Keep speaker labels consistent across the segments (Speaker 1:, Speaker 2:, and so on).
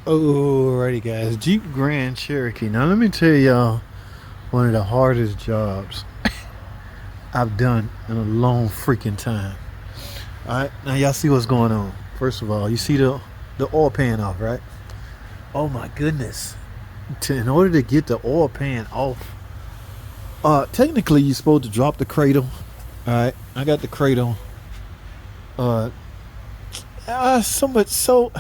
Speaker 1: Alrighty guys, Jeep Grand Cherokee. Now let me tell y'all one of the hardest jobs I've done in a long freaking time. Alright, now y'all see what's going on. First of all, you see the oil pan off, right? Oh my goodness. In order to get the oil pan off, technically you're supposed to drop the cradle. Alright, I got the cradle so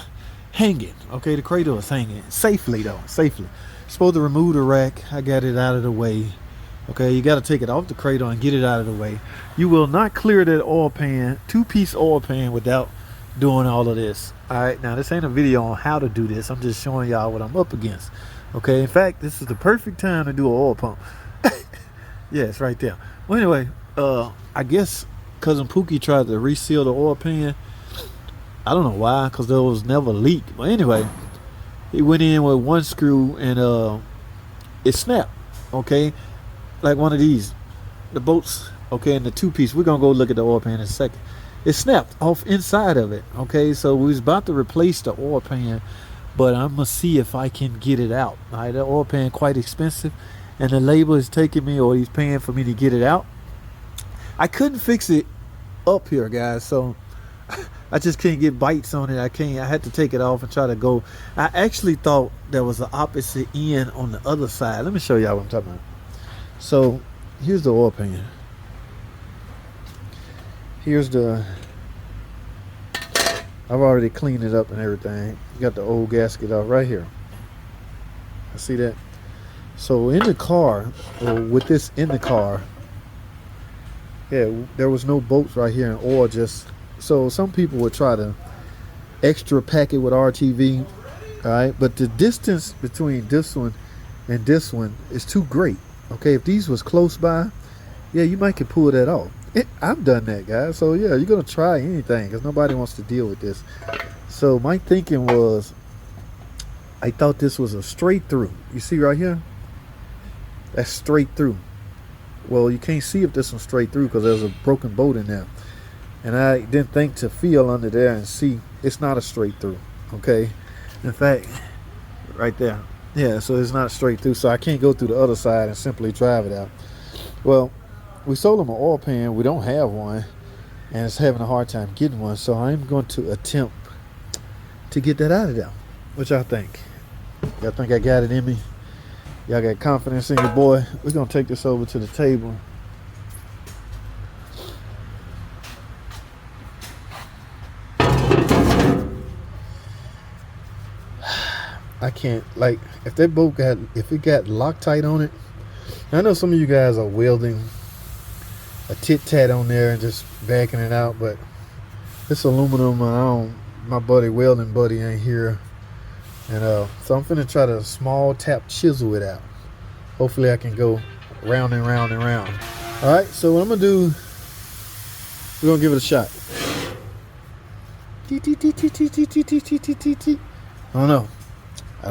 Speaker 1: hanging. Okay, the cradle is hanging safely though, safely. Supposed to remove the rack. I got it out of the way. Okay, you got to take it off the cradle and get it out of the way. You will not clear that oil pan, two-piece oil pan, without doing all of this. All right, now this ain't a video on how to do this. I'm just showing y'all what I'm up against. Okay, in fact, this is the perfect time to do an oil pump. Yeah, it's right there. Well, anyway, I guess cousin Pookie tried to reseal the oil pan. I don't know why, because there was never a leak. But anyway, he went in with one screw and it snapped. Okay, like one of these, the bolts. Okay, and the two-piece. We're gonna go look at the oil pan in a second. It snapped off inside of it. Okay, so we was about to replace the oil pan, but I'm gonna see if I can get it out. All right, the oil pan quite expensive, and the labor is taking me, or he's paying for me to get it out. I couldn't fix it up here, guys, so I just can't get bites on it. I had to take it off and try to go. I actually thought there was the opposite end on the other side. Let me show y'all what I'm talking about. So here's the oil pan. Here's the, I've already cleaned it up and everything. You got the old gasket off right here. I see that. So in the car, or with this in the car, yeah, there was no bolts right here and oil just. So some people would try to extra pack it with RTV, all right? But the distance between this one and this one is too great. Okay, if these was close by, yeah, you might could pull that off. I've done that, guys. So yeah, you're gonna try anything because nobody wants to deal with this. So my thinking was, I thought this was a straight through. You see right here? That's straight through. Well, you can't see if this one's straight through because there's a broken bolt in there. And I didn't think to feel under there and see it's not a straight through. Okay, in fact, right there, yeah, so it's not straight through, so I can't go through the other side and simply drive it out. Well, we sold them an oil pan. We don't have one, and it's having a hard time getting one, so I'm going to attempt to get that out of there. What y'all think? Y'all think I got it in me? Y'all got confidence in your boy? We're gonna take this over to the table. I can't, like, if that bolt got, if it got Loctite on it. I know some of you guys are welding a tit tat on there and just backing it out, but this aluminum, my buddy welding buddy ain't here, and so I'm finna try to small tap chisel it out. Hopefully I can go round and round and round. All right, so what I'm gonna do, we're gonna give it a shot. I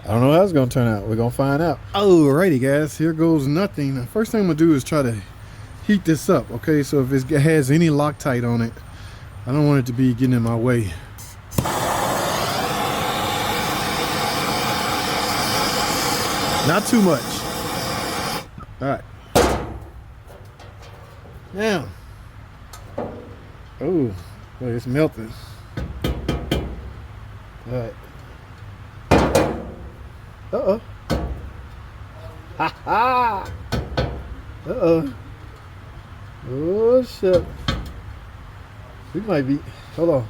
Speaker 1: don't know how it's gonna turn out. We're gonna find out. Alrighty guys, here goes nothing. The first thing I'm gonna do is try to heat this up. Okay, so if it has any Loctite on it, I don't want it to be getting in my way. Not too much. Alright. Now, oh, well, it's melting. Alright. Uh-oh. Ha ha! Uh-oh. Oh, shit. We might be, hold on.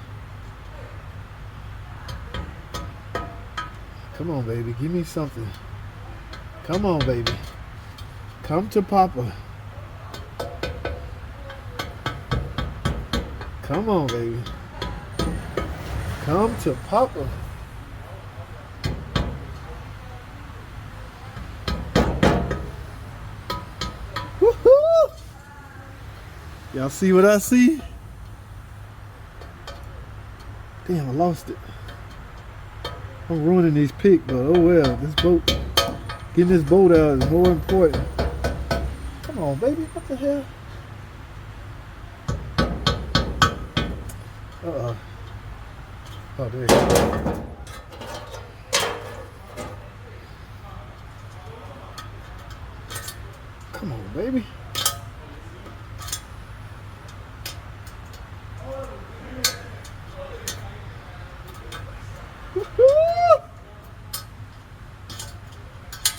Speaker 1: Come on, baby. Give me something. Come on, baby. Come to Papa. Come on, baby. Come to Papa. Woohoo! Y'all see what I see? Damn, I lost it. I'm ruining these picks, but oh well. This boat, getting this boat out is more important. Come on, baby. What the hell? Uh-oh. Oh, there you go. baby.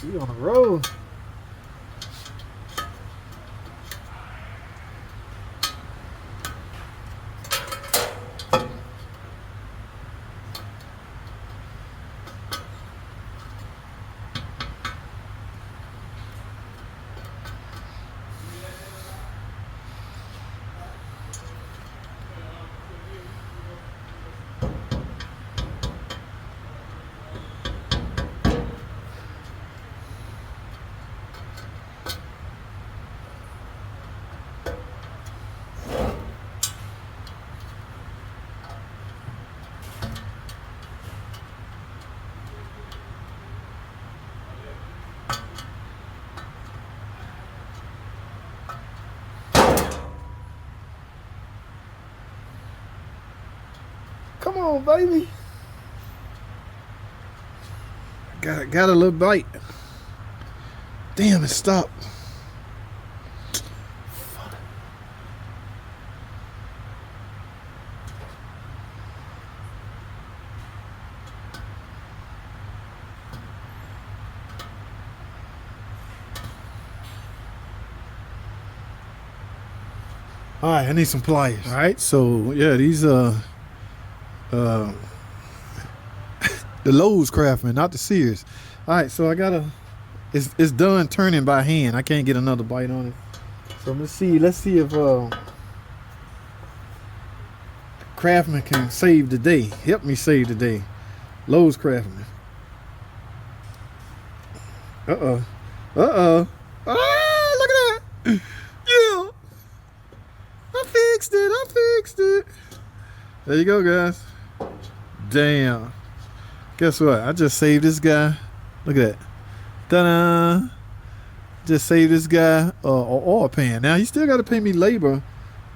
Speaker 1: We on the road. Come on, baby. Got a little bite. Damn, it stopped. All right, I need some pliers. All right, so yeah, these the Lowe's Craftsman, not the Sears. All right, so I gotta. It's done turning by hand. I can't get another bite on it. So let's see if Craftsman can save the day. Help me save the day. Lowe's Craftsman. Uh oh. Ah, look at that. Yeah. I fixed it. There you go, guys. Damn. Guess what? I just saved this guy. Look at that. Ta-da. Just saved this guy an oil pan. Now, he still got to pay me labor.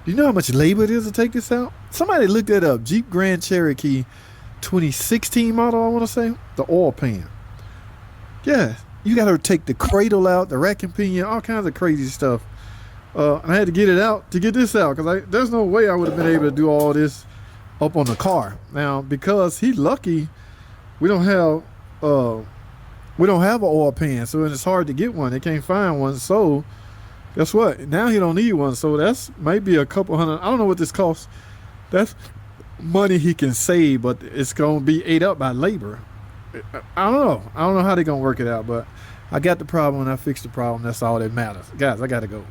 Speaker 1: Do you know how much labor it is to take this out? Somebody looked that up. Jeep Grand Cherokee 2016 model, I want to say. The oil pan. Yeah. You got to take the cradle out, the rack and pinion, all kinds of crazy stuff. And I had to get it out to get this out because there's no way I would have been able to do all this up on the car. Now, because he's lucky, we don't have an oil pan, so it's hard to get one. They can't find one. So guess what? Now he don't need one. So that's maybe a couple hundred. I don't know what this costs. That's money he can save, but it's gonna be ate up by labor. I don't know. I don't know how they're gonna work it out, but I got the problem and I fixed the problem. That's all that matters. Guys, I gotta go.